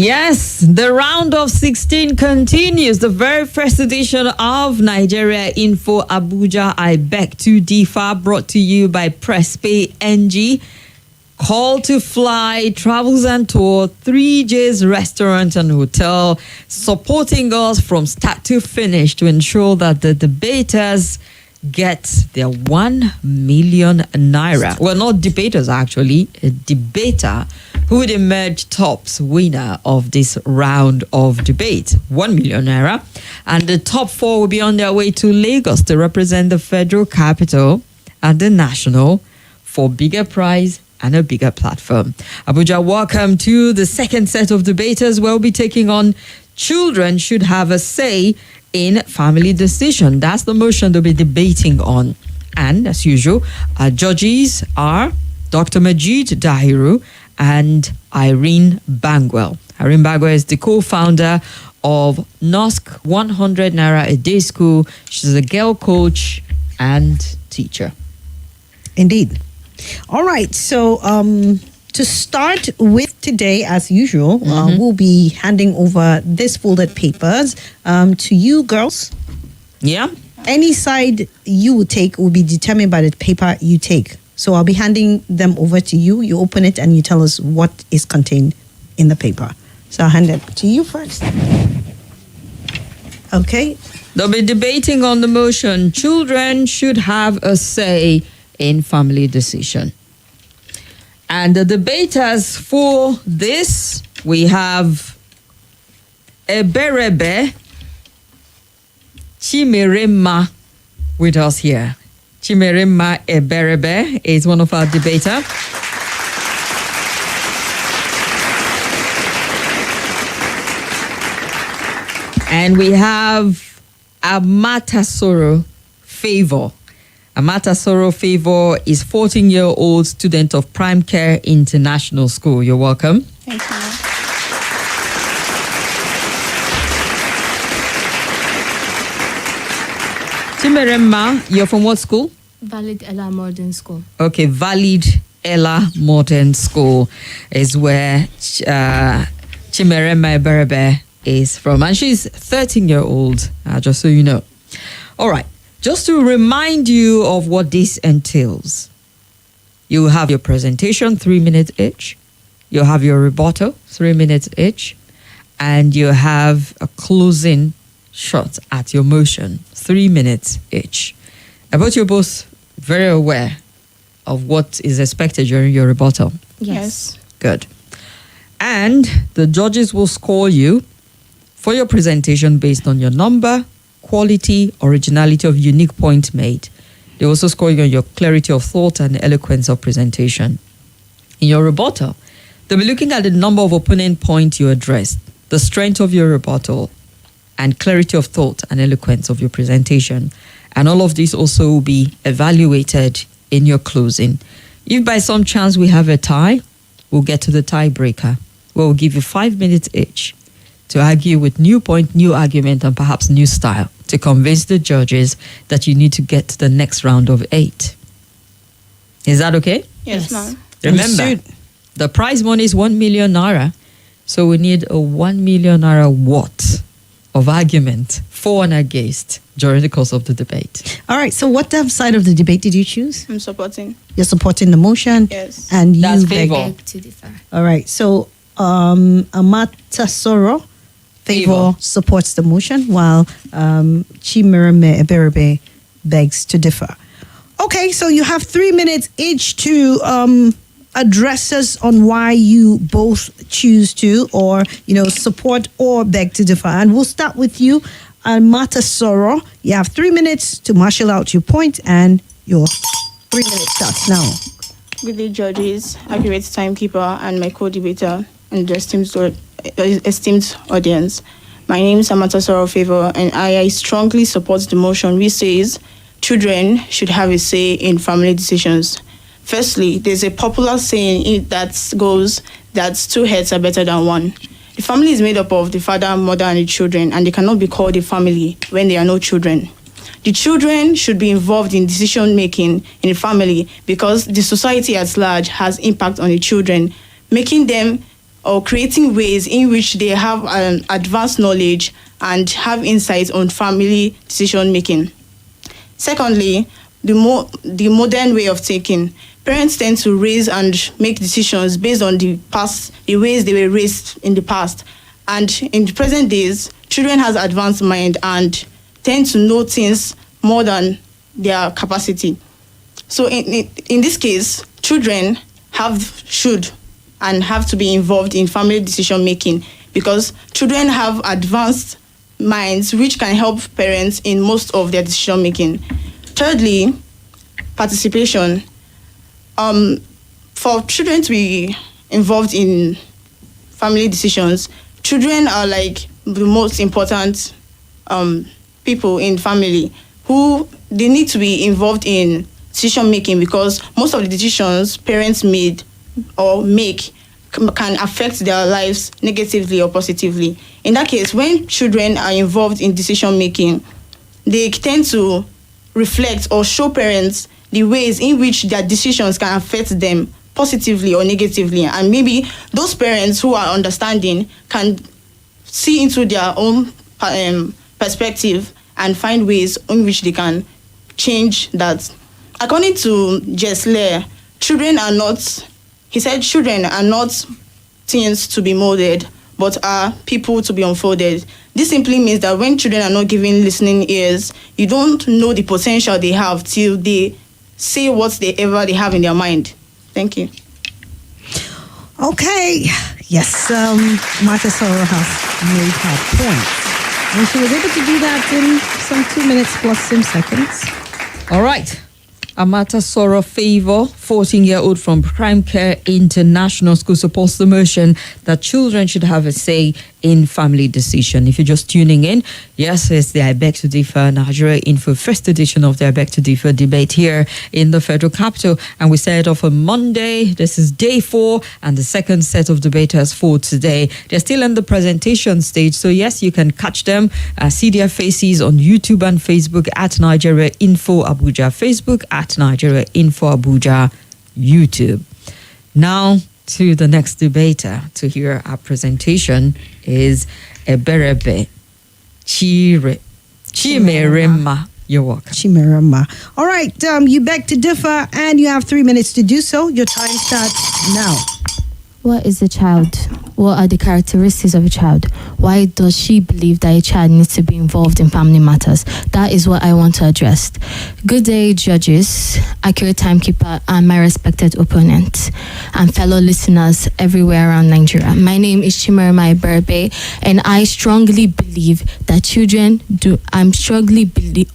Yes, the round of 16 continues. The very first edition of Nigeria Info Abuja, I Beg to Differ, brought to you by PressPay NG. Call to Fly, Travels and Tour, 3J's Restaurant and Hotel, supporting us from start to finish to ensure that the debaters get their 1 million naira. Well, not debaters, actually. A debater who would emerge tops winner of this round of debate. 1 million naira. And the top 4 will be on their way to Lagos to represent the federal capital and the national for bigger prize and a bigger platform. Abuja, welcome to the second set of debaters. We'll be taking on children should have a say in family decision. That's the motion they'll be debating on. And as usual, our judges are Dr. Majid Dahiru and Irene Bangwell. Irene Bangwell is the co-founder of NOSC 100 Naira a Day School. She's a girl coach and teacher. Indeed. All right. So to start with today, as usual, we'll be handing over this folded papers to you girls. Yeah. Any side you will take will be determined by the paper you take. So I'll be handing them over to you. You open it and you tell us what is contained in the paper. So I'll hand it to you first. Okay. They'll be debating on the motion, children should have a say in family decision. And the debaters for this, we have Eberebe Chimerenma with us here. Chimerenma Eberebe is one of our debaters. And we have Amatasoro Favour. Amatasoro Favour is 14-year-old student of Prime Care International School. You're welcome. Thank you. Chimerenma, you're from what school? Valid Ella Modern School. Okay, Valid Ella Modern School is where Chimerenma Eberebe is from. And she's 13-year-old, just so you know. All right. Just to remind you of what this entails, you have your presentation, 3 minutes each. You have your rebuttal, 3 minutes each. And you have a closing shot at your motion, 3 minutes each. I bet you're both very aware of what is expected during your rebuttal. Yes. Good. And the judges will score you for your presentation based on your number, quality, originality of unique point made. They also score you on your clarity of thought and eloquence of presentation. In your rebuttal, they'll be looking at the number of opponent points you addressed, the strength of your rebuttal, and clarity of thought and eloquence of your presentation. And all of this also will be evaluated in your closing. If by some chance we have a tie, we'll get to the tiebreaker. We'll give you 5 minutes each to argue with new point, new argument, and perhaps new style to convince the judges that you need to get to the next round of 8. Is that okay? Yes, ma'am. Remember, the prize money is 1 million naira. So we need a 1 million naira worth of argument for and against during the course of the debate. All right. So what side of the debate did you choose? I'm supporting. You're supporting the motion? Yes. And That's you Favour. Beg to differ. All right. So Amatasoro Favour supports the motion, while Chimerenma Eberebe begs to differ. Okay, so you have 3 minutes each to address us on why you both choose to, or support or beg to differ. And we'll start with you, Amatasoro. You have 3 minutes to marshal out your point, and your 3 minutes starts now. With the judges, accurate timekeeper, and my co-debater, and the esteemed audience. My name is Amatasoro Favour, and I strongly support the motion which says children should have a say in family decisions. Firstly, there's a popular saying that goes that 2 heads are better than 1. The family is made up of the father, mother, and the children, and they cannot be called a family when there are no children. The children should be involved in decision-making in the family because the society at large has impact on the children, making them or creating ways in which they have advanced knowledge and have insights on family decision making. Secondly, the modern way of thinking. Parents tend to raise and make decisions based on the ways they were raised in the past. And in the present days, children has advanced mind and tend to know things more than their capacity. So in this case, children should have to be involved in family decision making, because children have advanced minds which can help parents in most of their decision making. Thirdly, participation. For children to be involved in family decisions, children are like the most important people in family who they need to be involved in decision making, because most of the decisions parents made or make can affect their lives negatively or positively. In that case, when children are involved in decision making, they tend to reflect or show parents the ways in which their decisions can affect them positively or negatively. And maybe those parents who are understanding can see into their own perspective and find ways in which they can change that. According to Jesler, children are not things to be molded, but are people to be unfolded. This simply means that when children are not given listening ears, you don't know the potential they have till they say whatever they have in their mind. Thank you. Okay. Yes, Amatasoro has made her point. And she was able to do that in some 2 minutes plus some seconds. All right. Amatasoro Favour, 14-year-old from Crime Care International School, supports the motion that children should have a say in family decision. If you're just tuning in, yes, it's the I Beg to Differ Nigeria Info first edition of the I Beg to Differ debate here in the Federal Capital. And we started off on Monday. This is day 4 and the second set of debaters for today. They're still in the presentation stage. So yes, you can catch them, see their faces on YouTube and Facebook at Nigeria Info Abuja, Facebook at Nigeria Info Abuja, YouTube. Now to the next debater to hear our presentation is Eberebe Chimerenma. You're welcome. Chimerenma. All right, you beg to differ and you have 3 minutes to do so. Your time starts now. What is a child? What are the characteristics of a child? Why does she believe that a child needs to be involved in family matters? That is what I want to address. Good day, judges, accurate timekeeper, and my respected opponent, and fellow listeners everywhere around Nigeria. My name is Chimerenma Eberebe, and I strongly believe that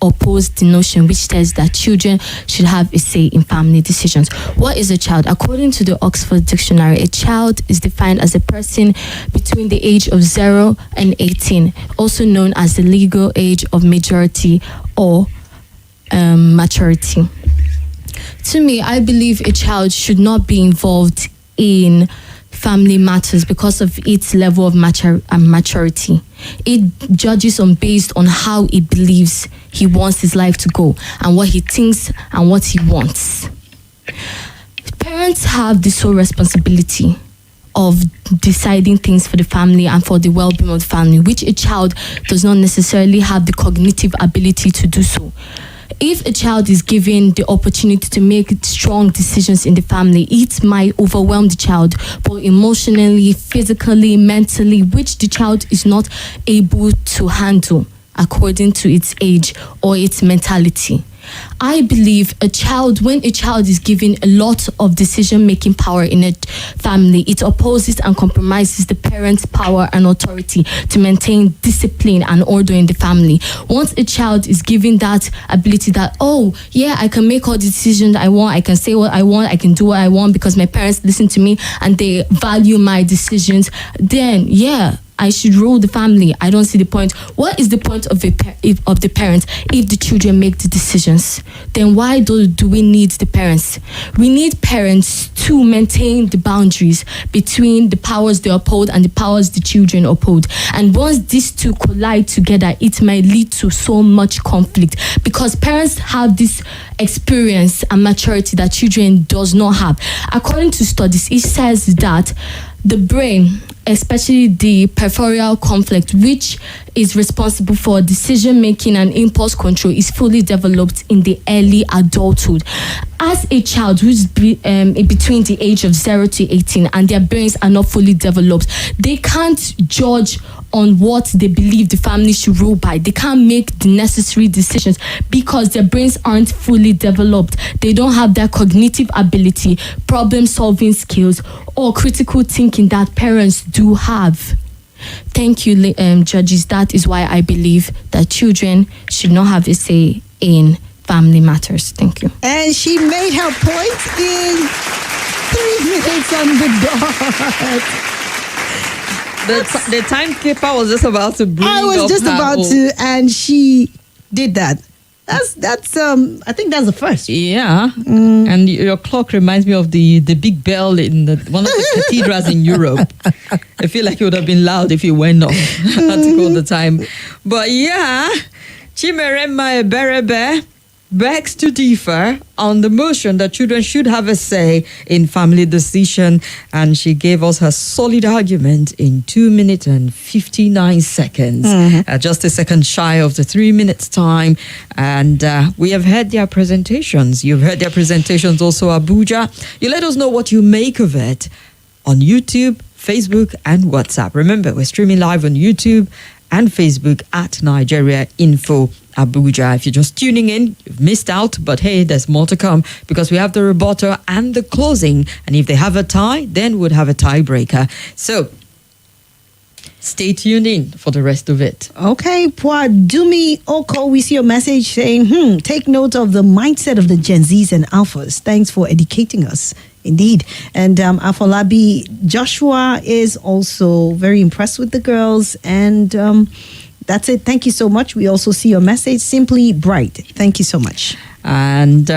oppose the notion which says that children should have a say in family decisions. What is a child? According to the Oxford Dictionary, a child is defined as a person between the age of 0 and 18, also known as the legal age of majority or maturity. To me, I believe a child should not be involved in family matters because of its level of maturity. It judges based on how he believes he wants his life to go and what he thinks and what he wants. Parents have the sole responsibility of deciding things for the family and for the well-being of the family, which a child does not necessarily have the cognitive ability to do so. If a child is given the opportunity to make strong decisions in the family, it might overwhelm the child, both emotionally, physically, mentally, which the child is not able to handle according to its age or its mentality. I believe when a child is given a lot of decision-making power in a family, it opposes and compromises the parent's power and authority to maintain discipline and order in the family. Once a child is given that ability that, oh, yeah, I can make all the decisions I want, I can say what I want, I can do what I want because my parents listen to me and they value my decisions, then, yeah, I should rule the family. I don't see the point. What is the point of the parents if the children make the decisions? Then why do we need the parents? We need parents to maintain the boundaries between the powers they uphold and the powers the children uphold. And once these two collide together, it might lead to so much conflict, because parents have this experience and maturity that children does not have. According to studies, it says that the brain, especially the peripheral conflict, which is responsible for decision making and impulse control, is fully developed in the early adulthood. As a child who's between the age of 0 to 18 and their brains are not fully developed, they can't judge on what they believe the family should rule by. They can't make the necessary decisions because their brains aren't fully developed. They don't have that cognitive ability, problem solving skills, or critical thinking that parents do have. Thank you, judges. That is why I believe that children should not have a say in family matters. Thank you. And she made her point in 3 minutes on the dot. The timekeeper was just about to bring I was up just her about own. to, and she did that. That's I think that's the first. Yeah, and your clock reminds me of the big bell in one of the cathedrals in Europe. I feel like it would have been loud if it went off. I had to call the time. But yeah, Chimerenma Eberebe begs to differ on the motion that children should have a say in family decision, and she gave us her solid argument in 2 minutes and 59 seconds, just a second shy of the 3 minutes time. And we have heard their presentations. You've heard their presentations also, Abuja. You let us know what you make of it on YouTube, Facebook, and WhatsApp. Remember, we're streaming live on YouTube and Facebook at Nigeria Info Abuja. If you're just tuning in, you've missed out, but hey, there's more to come because we have the rebuttal and the closing. And if they have a tie, then we'd have a tiebreaker. So stay tuned in for the rest of it. Okay, Dumi Oko, we see your message saying, take note of the mindset of the Gen Zs and Alphas. Thanks for educating us. Indeed. And Afolabi Joshua is also very impressed with the girls. And that's it. Thank you so much. We also see your message. Simply Bright. Thank you so much. And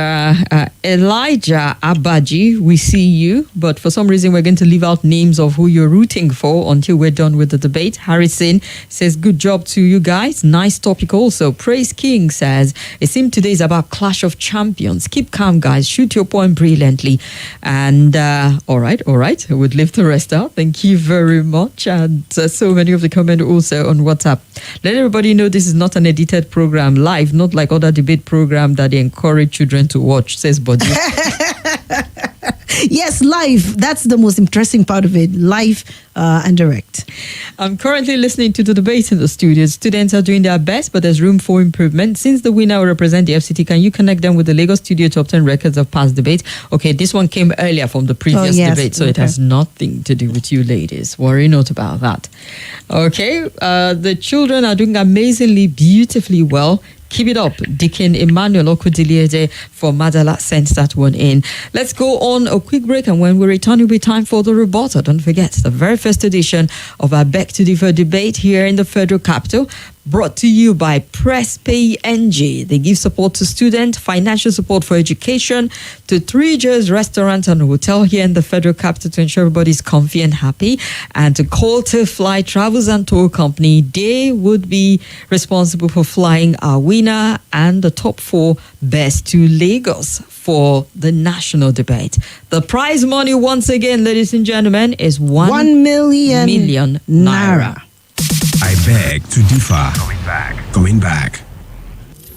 Elijah Abaji, we see you, but for some reason we're going to leave out names of who you're rooting for until we're done with the debate. Harrison says, good job to you guys. Nice topic also. Praise King says, it seems today is about clash of champions. Keep calm, guys. Shoot your point brilliantly. And all right. I would leave the rest out. Thank you very much. And so many of the comments also on WhatsApp. Let everybody know this is not an edited program, live, not like other debate program that they encourage children to watch, says Body. Yes, live. That's the most interesting part of it. Live and direct. I'm currently listening to the debate in the studio. Students are doing their best, but there's room for improvement. Since the winner will represent the FCT, can you connect them with the Lagos studio to obtain records of past debate? Okay, this one came earlier from the previous debate, so it has nothing to do with you ladies. Worry not about that. Okay, the children are doing amazingly, beautifully well. Keep it up. Deacon Emmanuel Okudiliede for Madala sent that one in. Let's go on a quick break, and when we return, it'll be time for the rebuttal. Don't forget, the very first edition of our Back to Differ debate here in the Federal Capital, brought to you by Press Pay NG. They give support to students, financial support for education, to 3 Joe's Restaurant and Hotel here in the Federal Capital to ensure everybody's comfy and happy, and to Coulter Fly Travels and Tour Company. They would be responsible for flying our winner and the top 4 best to Lagos for the national debate. The prize money, once again, ladies and gentlemen, is 1 million naira. I beg to differ. Going back.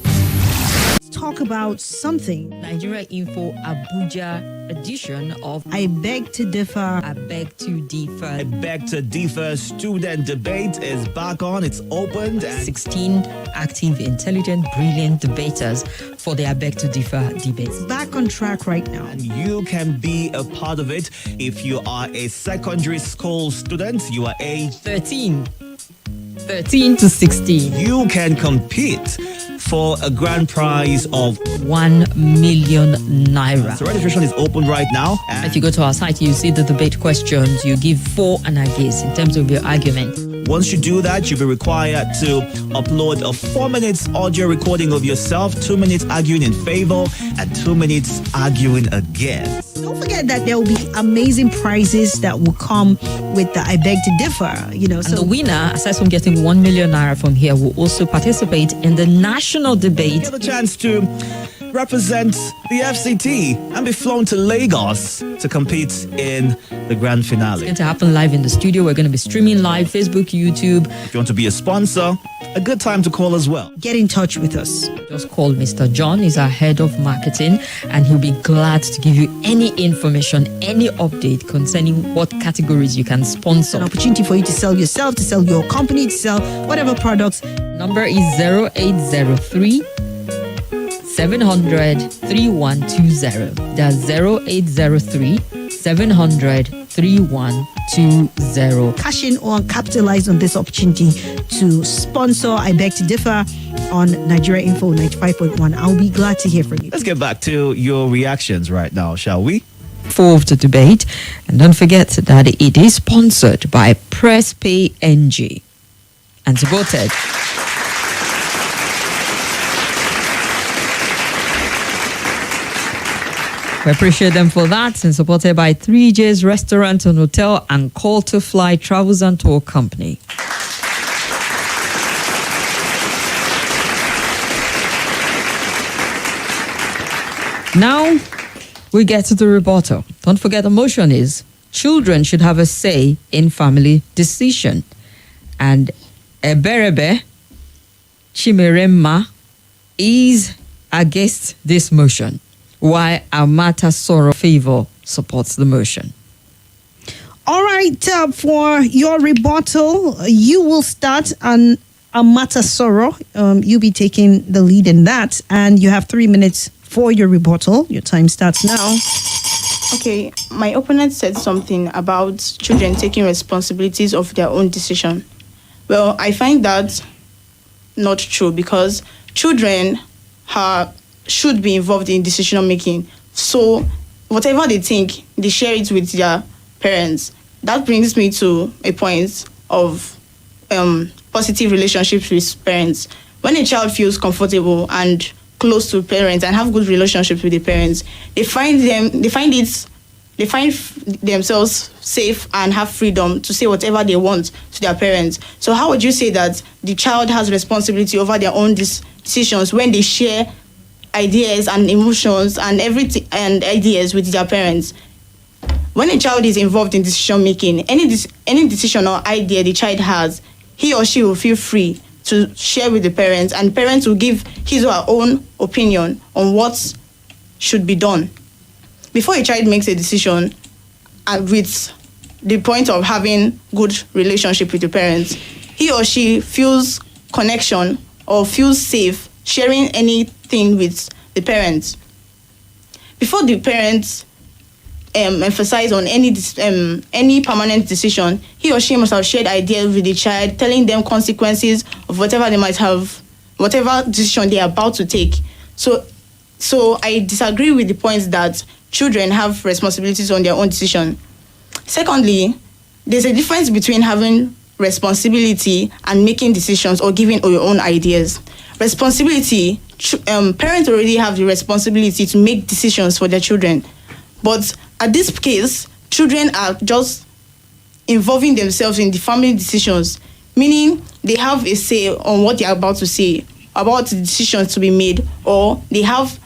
Let's talk about something. Nigeria Info Abuja edition of I beg to differ. I beg to differ. I beg to differ. Student debate is back on. It's opened. And 16 active, intelligent, brilliant debaters for the I beg to differ debates. Back on track right now. and you can be a part of it. If you are a secondary school student, you are a 13 to 16. you can compete for a grand prize of 1 million naira. so registration is open right now. If you go to our site, you see the debate questions. You give for and against in terms of your argument. Once you do that, you'll be required to upload a 4 minutes audio recording of yourself, 2 minutes arguing in favor, and 2 minutes arguing against. Don't forget that there will be amazing prizes that will come with the I Beg to Differ. And the winner, aside from getting 1 million naira from here, will also participate in the national debate. Get a chance to represent the FCT and be flown to Lagos to compete in the grand finale. It's going to happen live in the studio. We're going to be streaming live, Facebook, YouTube. If you want to be a sponsor, a good time to call as well. Get in touch with us. Just call Mr. John. He's our head of marketing, and he'll be glad to give you any information, any update concerning what categories you can sponsor. An opportunity for you to sell yourself, to sell your company, to sell whatever products. Number is 0803 700 3120. That's 0803 700 3120. Cash in or capitalize on this opportunity to sponsor I Beg to Differ on Nigeria Info 95.1. I'll be glad to hear from you. Let's get back to your reactions right now, shall we? For the debate, and don't forget that it is sponsored by Press Pay NG and supported. We appreciate them for that, and supported by 3J's Restaurant and Hotel and Call to Fly Travels and Tour Company. Now we get to the rebuttal. Don't forget, the motion is children should have a say in family decision. And Eberebe Chimerenma is against this motion, while Amatasoro Favour supports the motion. All right, for your rebuttal, you will start on Amatasoro. You'll be taking the lead in that, and you have 3 minutes for your rebuttal. Your time starts now. Okay, my opponent said something about children taking responsibilities of their own decision. Well, I find that not true, because children should be involved in decision making. So whatever they think, they share it with their parents. That brings me to a point of positive relationships with parents. When a child feels comfortable and close to parents and have good relationships with the parents, they find themselves safe and have freedom to say whatever they want to their parents. So how would you say that the child has responsibility over their own decisions when they share ideas and emotions and everything and ideas with their parents? When a child is involved in decision making, any decision or idea the child has, he or she will feel free to share with the parents, and parents will give his or her own opinion on what should be done. Before a child makes a decision with the point of having good relationship with the parents, he or she feels connection or feels safe sharing anything with the parents. Before the parents emphasize on any permanent decision, he or she must have shared ideas with the child, telling them consequences of whatever they might have, whatever decision they are about to take. So I disagree with the point that children have responsibilities on their own decision. Secondly, there's a difference between having responsibility and making decisions or giving your own ideas. Responsibility, parents already have the responsibility to make decisions for their children. But at this case, children are just involving themselves in the family decisions, meaning they have a say on what they are about to say, about the decisions to be made, or they have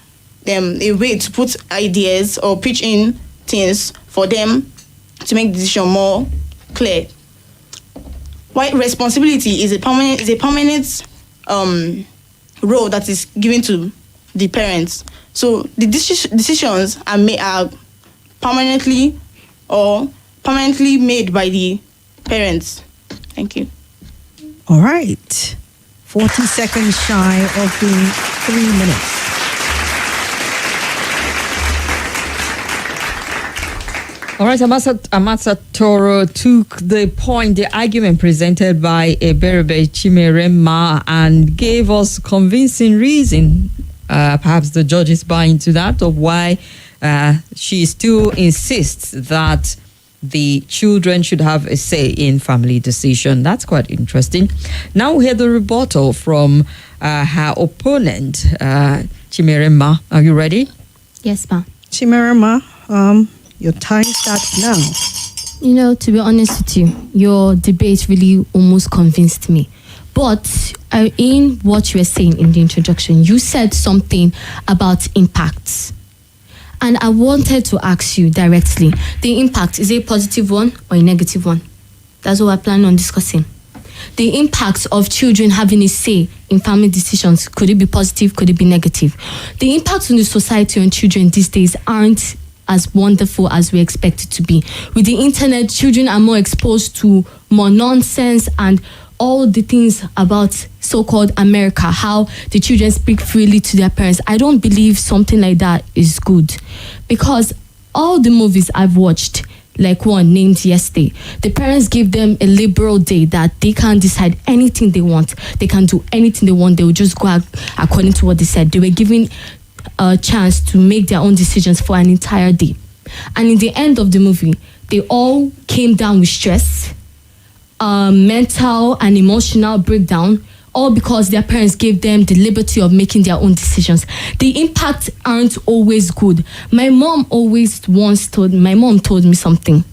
a way to put ideas or pitch in things for them to make the decision more clear. While responsibility is a permanent role that is given to the parents. So the decisions are permanently made by the parents. Thank you. All right. 40 seconds shy of being 3 minutes. All right, Amatasoro took the argument presented by Eberebe Chimerenma and gave us convincing reason, perhaps the judges buy into that, of why she still insists that the children should have a say in family decision. That's quite interesting. Now we hear the rebuttal from her opponent, Chimerenma. Are you ready? Yes, ma'am. Chimerenma, your time starts now. You know, to be honest with you, your debate really almost convinced me. But in what you were saying in the introduction, you said something about impacts. And I wanted to ask you directly, the impact, is it a positive one or a negative one? That's what I plan on discussing. The impact of children having a say in family decisions, could it be positive, could it be negative? The impact on the society on children these days aren't as wonderful as we expect it to be. With the internet, children are more exposed to more nonsense and all the things about so-called America, how the children speak freely to their parents. I don't believe something like that is good, because all the movies I've watched, like one named Yesterday, the parents give them a liberal day that they can decide anything they want. They can do anything they want. They will just go according to what they said. They were given a chance to make their own decisions for an entire day. And in the end of the movie, they all came down with stress, mental and emotional breakdown, all because their parents gave them the liberty of making their own decisions. The impact aren't always good. My mom told me something,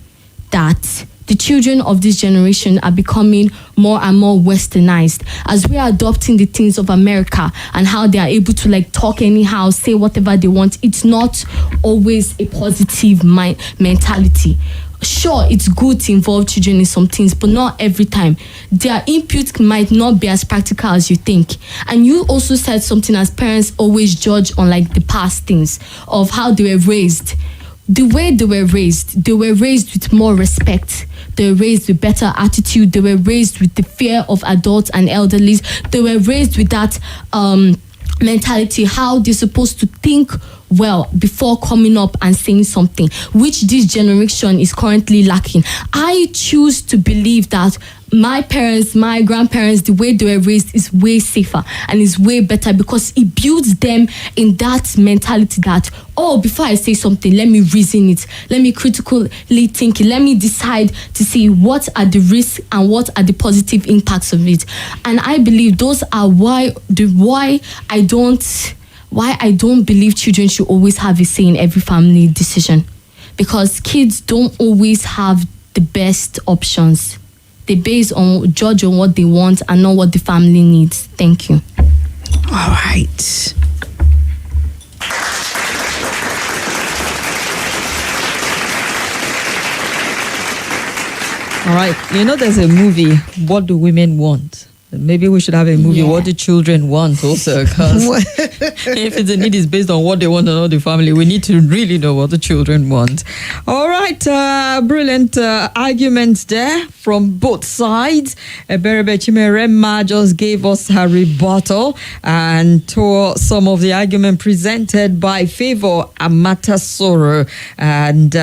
that the children of this generation are becoming more and more westernized as we are adopting the things of America and how they are able to like talk anyhow, say whatever they want. It's not always a positive mentality. Sure, it's good to involve children in some things, but not every time. Their input might not be as practical as you think. And you also said something, as parents always judge on like the past things of how they were raised. The way they were raised with more respect. They were raised with better attitude. They were raised with the fear of adults and elderly. They were raised with that mentality, how they're supposed to think well before coming up and saying something, which this generation is currently lacking. I choose to believe that my parents, my grandparents, the way they were raised is way safer and is way better, because it builds them in that mentality that, oh, before I say something, let me reason it, let me critically think it, let me decide to see what are the risks and what are the positive impacts of it. And I believe those are why I don't believe children should always have a say in every family decision, because kids don't always have the best options. They judge on what they want and not what the family needs. Thank you. All right. All right. You know, there's a movie, What Do Women Want? Maybe we should have a movie, What Do Children Want, also, because if the need is based on what they want and not the family, we need to really know what the children want. All right, brilliant arguments there from both sides. Eberebe Chimerenma just gave us her rebuttal and tore some of the argument presented by Favour Amatasoro. And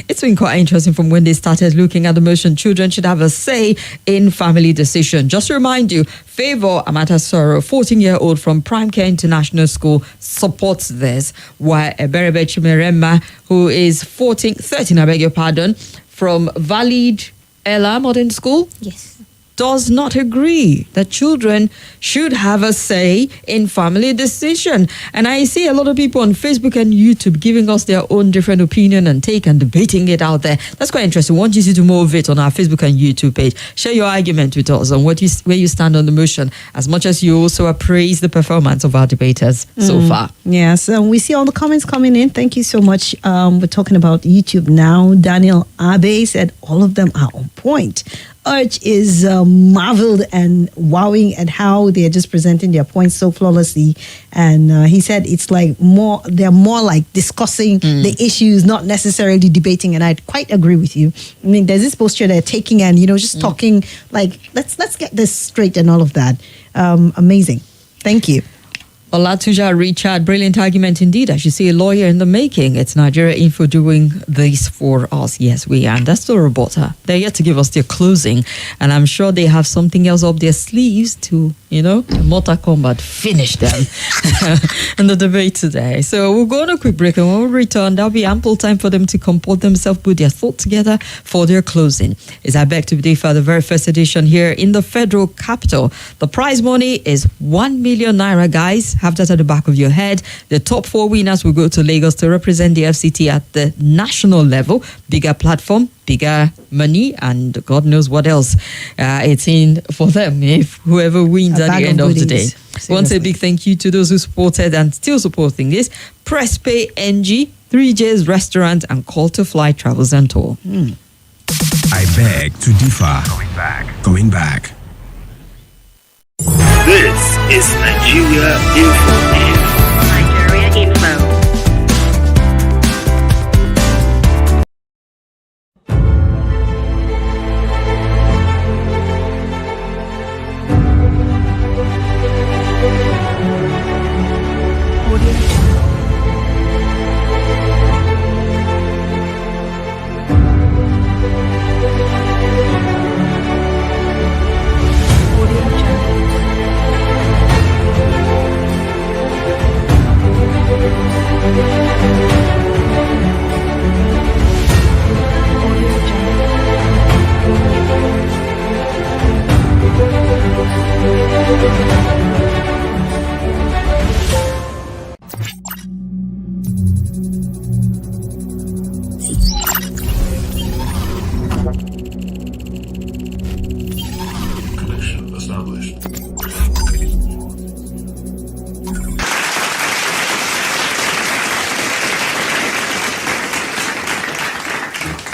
it's been quite interesting from when they started looking at the motion, children should have a say in family decision. Just to remind you, Favour Amatasoro, 14-year-old from Prime Care International School, supports this, while Eberebe Chimerenma, who is 13, I beg your pardon, from Valid Ella Modern School, Yes. does not agree that children should have a say in family decision. And I see a lot of people on Facebook and YouTube giving us their own different opinion and take and debating it out there. That's quite interesting. We want you to do more of it on our Facebook and YouTube page. Share your argument with us on where you stand on the motion, as much as you also appraise the performance of our debaters so far. Yes, we see all the comments coming in. Thank you so much. We're talking about YouTube now. Daniel Abe said all of them are on point. Urge is marveled and wowing at how they're just presenting their points so flawlessly. And he said it's like they're more like discussing the issues, not necessarily debating. And I quite agree with you. I mean, there's this posture they're taking and, just talking like, let's get this straight and all of that. Amazing. Thank you. Olatuja Richard, brilliant argument indeed. I should say a lawyer in the making. It's Nigeria Info doing this for us. Yes, we are. And that's the reporter. They're yet to give us their closing. And I'm sure they have something else up their sleeves to, Mortal Kombat finished them in the debate today. So we'll go on a quick break, and when we return, there'll be ample time for them to comport themselves, put their thoughts together for their closing. It's I Beg to Differ, the very first edition here in the Federal Capital. The prize money is 1 million naira, guys. Have that at the back of your head. The top 4 winners will go to Lagos to represent the FCT at the national level. Bigger platform, bigger money, and God knows what else it's in for them if whoever wins at the end of the day. Once a big thank you to those who supported and still supporting this. Press Pay NG, 3J's Restaurant, and Call to Fly Travels and Tour. I Beg to Differ. Going back. This is Nigeria Info. Nigeria Info.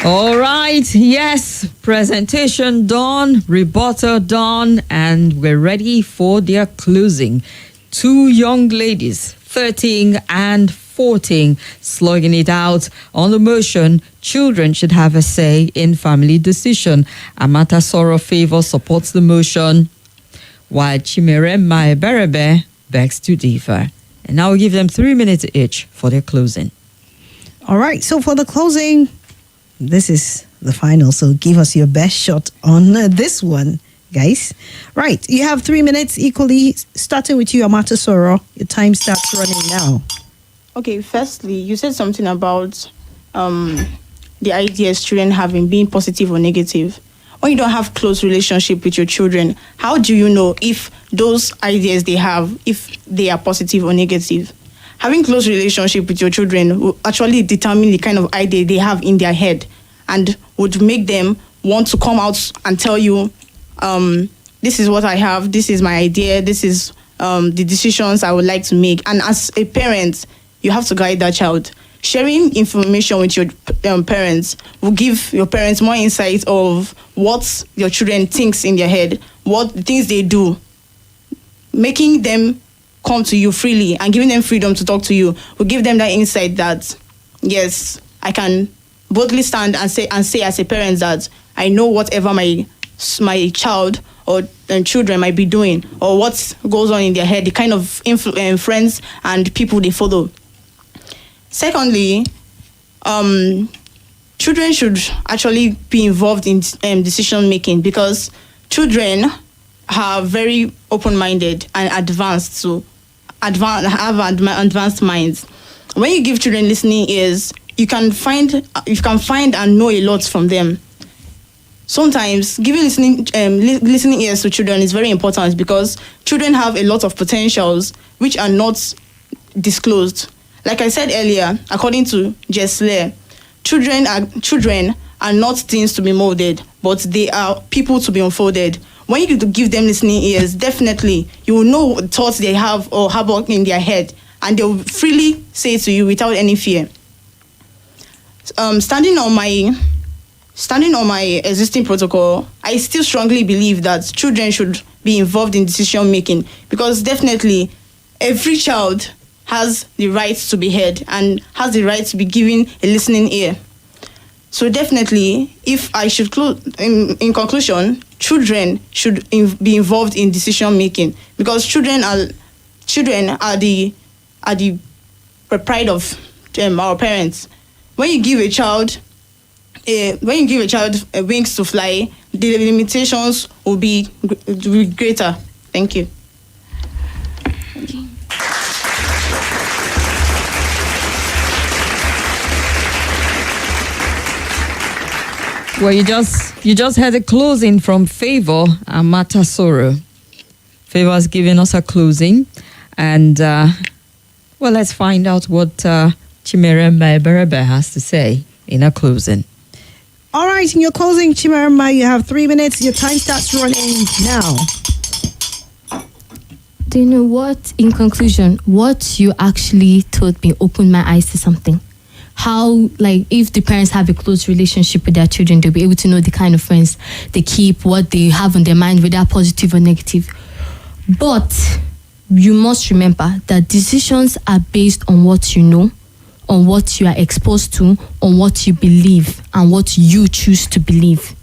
All right, yes, presentation done, rebuttal done, and we're ready for their closing. 2 young ladies, 13 and 14, slugging it out on the motion, children should have a say in family decision. Amatasoro Favour supports the motion, while Chimerenma Eberebe begs to differ. And now we'll give them 3 minutes each for their closing. All right, so for the closing, this is the final, so give us your best shot on this one, guys. Right, you have 3 minutes equally, starting with you, Amatasoro. Your time starts running now. Okay, firstly, you said something about the ideas children having being positive or negative. When you don't have close relationship with your children, how do you know if those ideas they have, if they are positive or negative? Having close relationship with your children will actually determine the kind of idea they have in their head and would make them want to come out and tell you, this is what I have, this is my idea, this is the decisions I would like to make. And as a parent, you have to guide that child. Sharing information with your parents will give your parents more insight of what your children thinks in their head, what things they do. Making them come to you freely and giving them freedom to talk to you will give them that insight that, yes, I can boldly stand and say as a parent that I know whatever my child or children might be doing or what goes on in their head, the kind of friends and people they follow. Secondly, children should actually be involved in decision making because children are very open-minded and advanced, so have advanced minds. When you give children listening ears, you can find and know a lot from them. Sometimes giving listening ears to children is very important because children have a lot of potentials which are not disclosed. Like I said earlier, according to Jesler, children are not things to be molded, but they are people to be unfolded. When you give them listening ears, definitely you will know what thoughts they have or harbor in their head, and they will freely say it to you without any fear. Standing on my existing protocol, I still strongly believe that children should be involved in decision making because definitely every child has the right to be heard and has the right to be given a listening ear. So definitely, if I should close, in conclusion, children should be involved in decision making because children are the pride of our parents. When you give a child wings to fly, the limitations will be greater. Thank you. Well, you just had a closing from Favour Amatasoro. Favour has given us a closing, and well, let's find out what Chimerenma Eberebe has to say in a closing. All right, in your closing, Chimerenma, you have 3 minutes. Your time starts running now. Do you know what? In conclusion, what you actually told me opened my eyes to something. How, like, if the parents have a close relationship with their children, they'll be able to know the kind of friends they keep, what they have on their mind, whether positive or negative. But you must remember that decisions are based on what you know, on what you are exposed to, on what you believe, and what you choose to believe.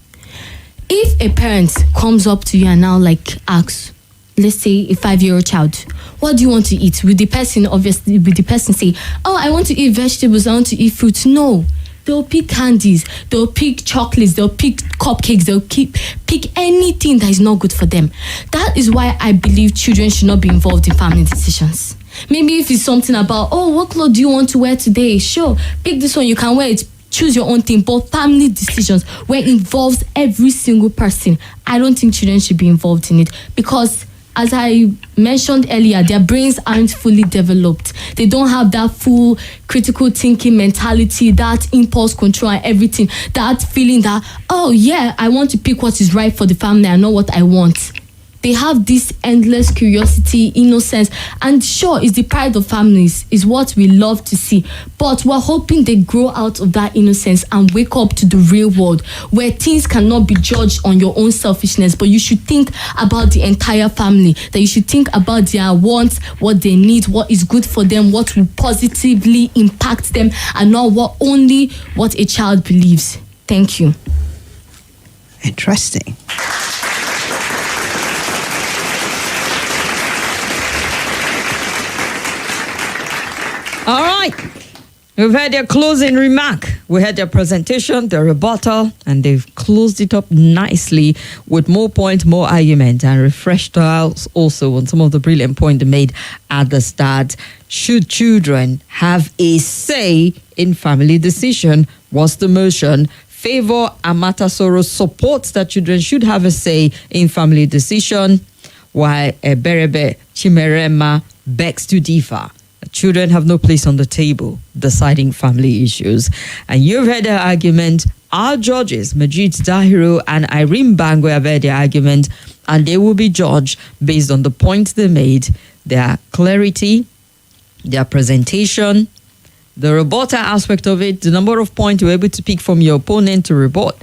If a parent comes up to you and now, like, asks, let's say a 5-year-old child, what do you want to eat? Will the person say, oh, I want to eat vegetables, I want to eat fruits? No. They'll pick candies, they'll pick chocolates, they'll pick cupcakes, they'll pick anything that is not good for them. That is why I believe children should not be involved in family decisions. Maybe if it's something about, oh, what clothes do you want to wear today? Sure, pick this one, you can wear it. Choose your own thing. But family decisions where it involves every single person, I don't think children should be involved in it, because as I mentioned earlier, their brains aren't fully developed. They don't have that full critical thinking mentality, that impulse control and everything, that feeling that, oh yeah, I want to pick what is right for the family, I know what I want. They have this endless curiosity, innocence, and sure, it's the pride of families, is what we love to see. But we're hoping they grow out of that innocence and wake up to the real world, where things cannot be judged on your own selfishness, but you should think about the entire family, that you should think about their wants, what they need, what is good for them, what will positively impact them, and not what a child believes. Thank you. Interesting. All right. We've had their closing remark. We had their presentation, their rebuttal, and they've closed it up nicely with more points, more argument, and refreshed us also on some of the brilliant points they made at the start. Should children have a say in family decision? Was the motion. Favour Amatasoro supports that children should have a say in family decision, while Eberebe Chimerenma begs to differ. Children have no place on the table deciding family issues. And you've heard their argument. Our judges, Majid Dahiru and Irene Bangwe, have heard their argument, and they will be judged based on the points they made, their clarity, their presentation, the rebuttal aspect of it, the number of points you were able to pick from your opponent to rebut.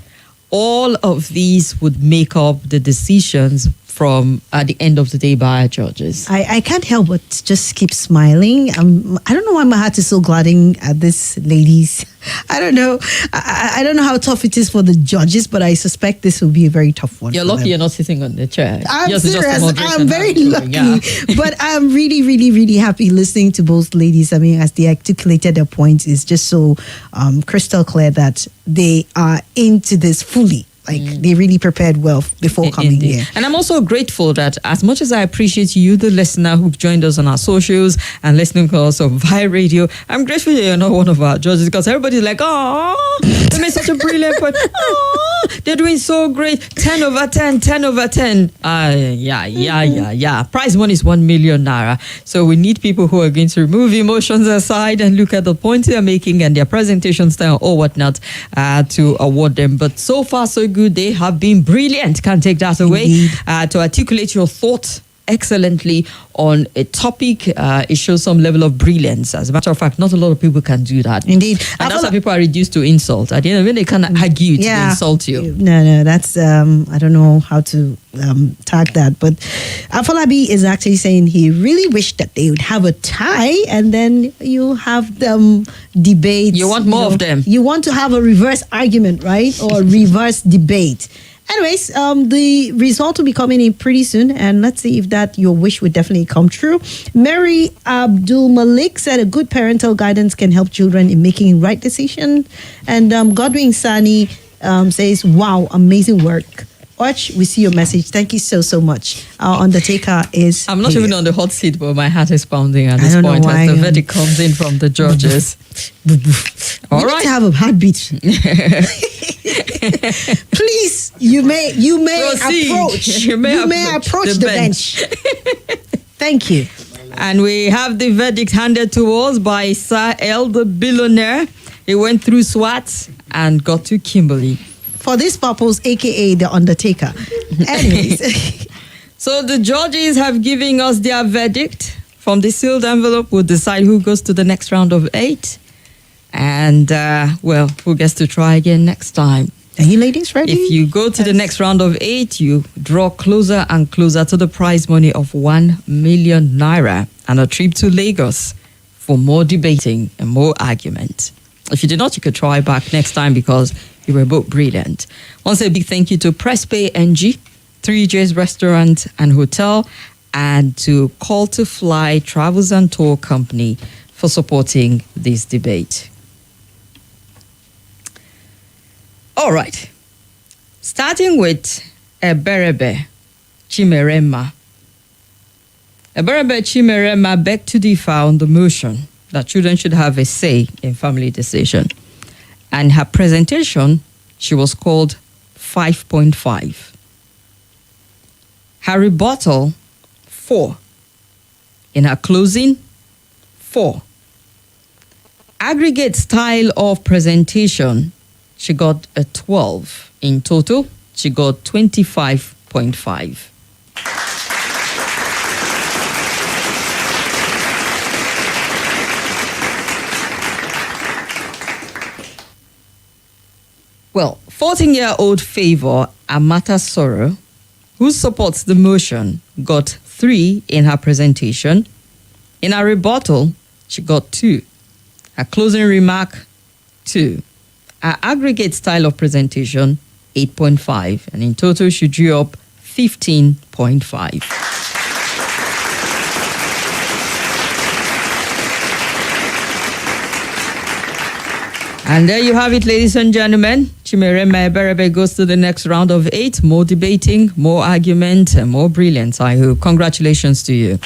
All of these would make up the decisions from at the end of the day by our judges. I can't help but just keep smiling. I don't know why my heart is so gladdening at this, ladies. I don't know. I don't know how tough it is for the judges, but I suspect this will be a very tough one. You're lucky you're not sitting on the chair. I'm Yours is just serious. a moderation I'm very lucky. Yeah. But I'm really, really, really happy listening to both ladies. I mean, as they articulated their points, it's just so crystal clear that they are into this fully. Like they really prepared well before coming Indeed. here. And I'm also grateful that as much as I appreciate you, the listener who've joined us on our socials and listening to us on via radio, I'm grateful that you're not one of our judges, because everybody's like, oh, they made such a brilliant point. Oh, they're doing so great. 10 over 10, 10 over 10. Yeah. Prize money is 1 million naira. So we need people who are going to remove emotions aside and look at the points they're making and their presentation style or whatnot to award them. But so far, so good. They have been brilliant. Can't take that away. To articulate your thoughts excellently on a topic, it shows some level of brilliance. As a matter of fact, not a lot of people can do that. Indeed. And that's why people are reduced to insult. At the end of it, they can't argue to insult you. No, that's, I don't know how to tag that. But Afolabi is actually saying he really wished that they would have a tie and then you have them debate. You want more of them. You want to have a reverse argument, right? Or reverse debate. Anyways, the result will be coming in pretty soon, and let's see if that your wish would definitely come true. Mary Abdul Malik said a good parental guidance can help children in making right decision. And Godwin Sani says, wow, amazing work. Watch, we see your message. Thank you so much. Our undertaker is. I'm not here. even on the hot seat, but my heart is pounding at I this don't know point why, as the verdict comes in from the judges. We need to have a heartbeat. Please, you may Proceed. approach. You may approach the bench. Thank you. And we have the verdict handed to us by Sir El, the billionaire. He went through SWAT and got to Kimberly. For this purpose, aka the Undertaker. Anyways, So the judges have given us their verdict. From the sealed envelope, we'll decide who goes to the next round of 8. And, who gets to try again next time. are you ladies ready? If you go to the next round of 8, you draw closer and closer to the prize money of 1 million naira and a trip to Lagos for more debating and more argument. If you did not, you could try back next time because you were both brilliant. Once a big thank you to PressPay NG, 3J's Restaurant and Hotel, and to Call to Fly Travels and Tour Company for supporting this debate. All right. Starting with Eberebe Chimerenma. Eberebe Chimerenma begged to differ on the motion that children should have a say in family decision. And her presentation, she was called 5.5. Her rebuttal, 4. In her closing, 4. Aggregate style of presentation, she got a 12. In total, she got 25.5. Well, 14-year-old Favour Amatasoro, who supports the motion, got 3 in her presentation. In her rebuttal, she got 2. Her closing remark, 2. Her aggregate style of presentation, 8.5. And in total, she drew up 15.5. And there you have it, ladies and gentlemen. Chimerenma Eberebe goes to the next round of 8. More debating, more argument, and more brilliance, I hope. Congratulations to you.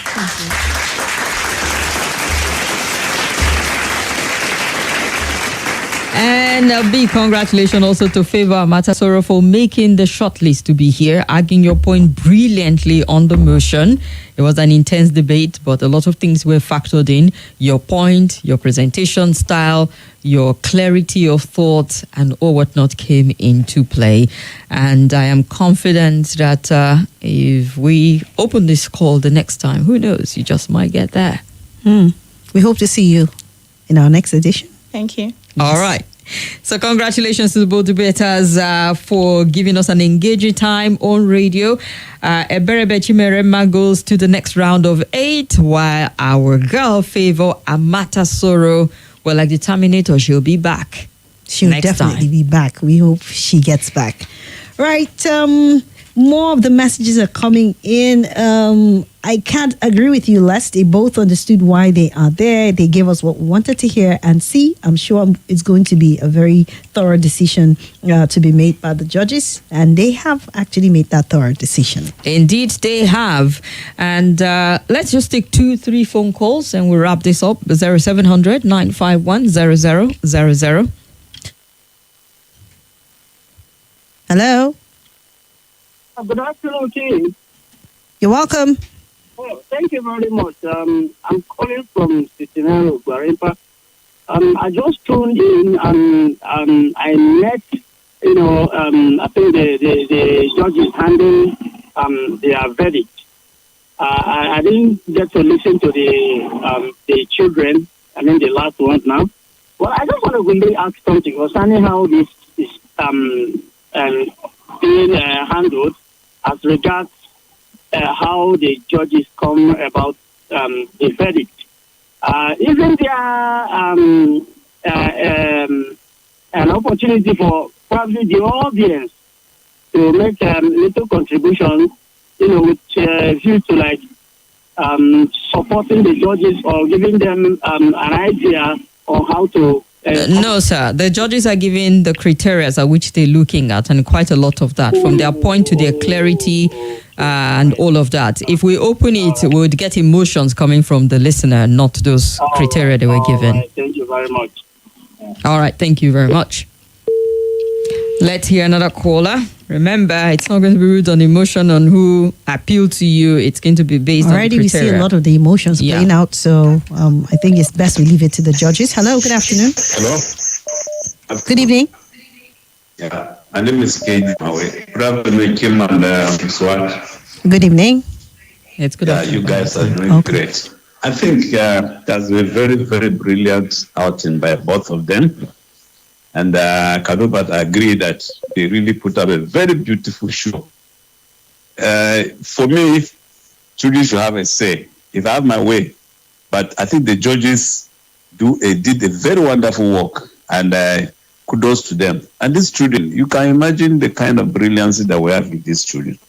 And a big congratulations also to Favour Amatasoro for making the shortlist to be here, arguing your point brilliantly on the motion. It was an intense debate, but a lot of things were factored in. Your point, your presentation style, your clarity of thought, and all whatnot came into play. And I am confident that if we open this call the next time, who knows, you just might get there. We hope to see you in our next edition. Thank you. All right. So congratulations to both debaters for giving us an engaging time on radio. Eberebe Chimerenma goes to the next round of 8, while our girl Favour Amatasoro, well, like the Terminator, she'll be back. She'll next definitely time. be back. We hope she gets back. Right. More of the messages are coming in. I can't agree with you, Les. They both understood why they are there. They gave us what we wanted to hear and see. I'm sure it's going to be a very thorough decision to be made by the judges. And they have actually made that thorough decision. Indeed, they have. And let's just take 2-3 phone calls and we'll wrap this up. 0700 951 0000. Hello. Good afternoon, Chief. You're welcome. Oh, thank you very much. I'm calling from Chimerenma. I just tuned in and I met, I think the judges handling their verdict. I didn't get to listen to the children, the last one now. Well, I just want to really ask something concerning how this is being handled as regards how the judges come about the verdict. Isn't there an opportunity for probably the audience to make little contribution, with view to like supporting the judges or giving them an idea on how to No, sir. The judges are given the criteria at which they're looking at, and quite a lot of that, from their point to their clarity and all of that. If we open it, we would get emotions coming from the listener, not those criteria they were given. Thank you very much. All right. Thank you very much. Let's hear another caller. Remember, it's not going to be ruled on emotion on who appealed to you. It's going to be based Already on we criteria. see a lot of the emotions Yeah. playing out, so I think it's best we leave it to the judges. Hello, good afternoon. Hello. Good evening. Yeah, my name is Kate Mawe. Good afternoon, Kim and Swat. Good evening. It's good. Yeah, you guys are doing Okay. great. I think that's a very, very brilliant outing by both of them. And Kadobat agreed that they really put up a very beautiful show. For me, children should have a say. If I have my way, but I think the judges did a very wonderful work, and kudos to them. And these children, you can imagine the kind of brilliance that we have with these children.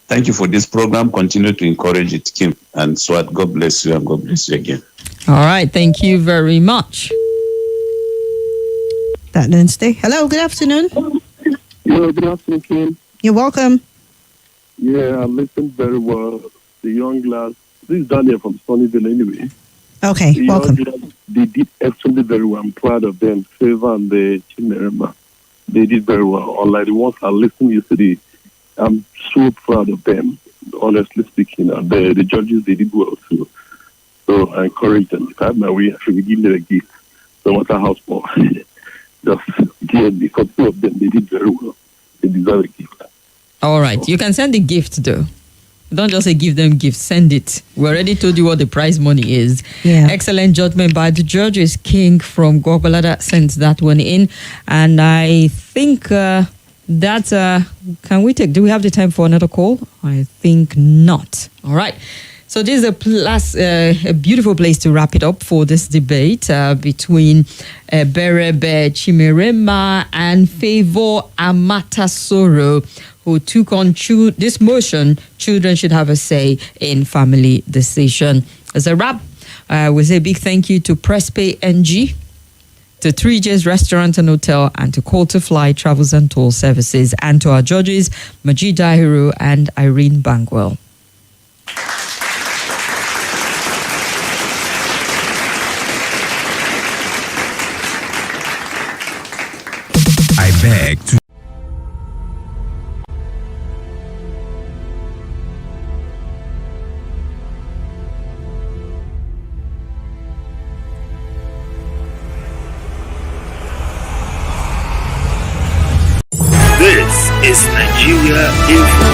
Thank you for this program. Continue to encourage it, Kim. And Swat, God bless you, and God bless you again. All right. Thank you very much. That didn't stay. Hello, good afternoon. Yeah, good afternoon, Kim. You're welcome. Yeah, I listened very well. The young lads, this is Daniel from Sunnyvale anyway. Okay, The welcome. young lads, they did extremely very well. I'm proud of them. Favour and the Chimerenma, they did very well. Unlike the ones I listened yesterday, I'm so proud of them, honestly speaking. And the judges, they did well too. So I encourage them. If I had my way, I should give them a gift, no matter how small. Just give me, because two of them, they did very well. They deserve a gift. All right. You can send the gift, though. Don't just say give them gifts. Send it. We already told you what the prize money is. Yeah. Excellent judgment by the judges. King from Gogolada sent that one in. And I think can we take, do we have the time for another call? I think not. All right. So this is a beautiful place to wrap it up for this debate between Eberebe Chimerenma and Favour Amatasoro, who took on this motion, children should have a say in family decision. As a wrap, we say a big thank you to PressPay NG, to 3J's Restaurant and Hotel, and to Call to Fly Travels and Tour Services, and to our judges, Majid Dahiru and Irene Bangwell. I beg to This is Nigeria Info.